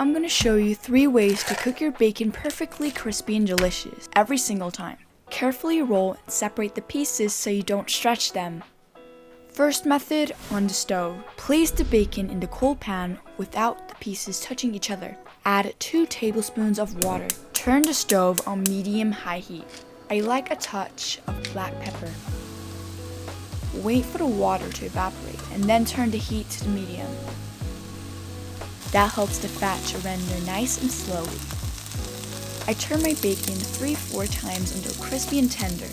I'm gonna show you 3 ways to cook your bacon perfectly crispy and delicious every single time. Carefully roll and separate the pieces so you don't stretch them. First method, on the stove. Place the bacon in the cold pan without the pieces touching each other. Add 2 tablespoons of water. Turn the stove on medium-high heat. I like a touch of black pepper. Wait for the water to evaporate and then turn the heat to the medium. That helps the fat to render nice and slowly. I turn my bacon 3-4 times until crispy and tender.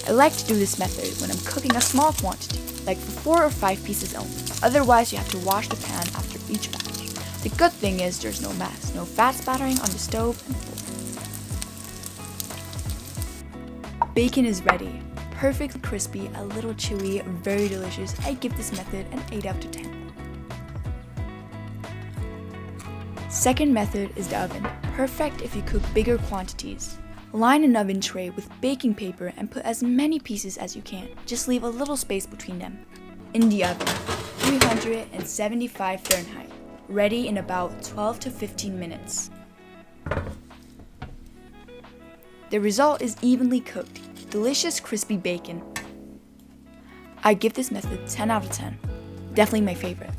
I like to do this method when I'm cooking a small quantity, like for 4 or 5 pieces only. Otherwise, you have to wash the pan after each batch. The good thing is there's no mess, no fat spattering on the stove and floor. Bacon is ready. Perfectly crispy, a little chewy, very delicious. I give this method an 8 out of 10. Second method is the oven. Perfect if you cook bigger quantities. Line an oven tray with baking paper and put as many pieces as you can. Just leave a little space between them. In the oven, 375 Fahrenheit. Ready in about 12 to 15 minutes. The result is evenly cooked, delicious crispy bacon. I give this method 10 out of 10. Definitely my favorite.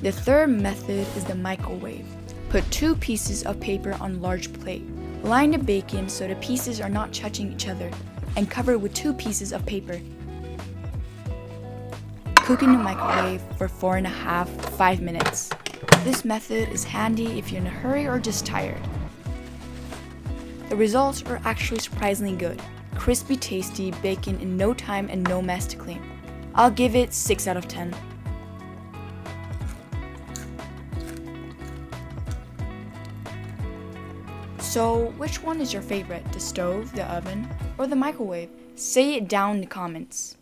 The third method is the microwave. Put 2 pieces of paper on large plate. Line the bacon so the pieces are not touching each other and cover with 2 pieces of paper. Cook in the microwave for 4.5-5 minutes. This method is handy if you're in a hurry or just tired. The results are actually surprisingly good. Crispy, tasty bacon in no time and no mess to clean. I'll give it 6 out of 10. So, which one is your favorite? The stove, the oven, or the microwave? Say it down in the comments.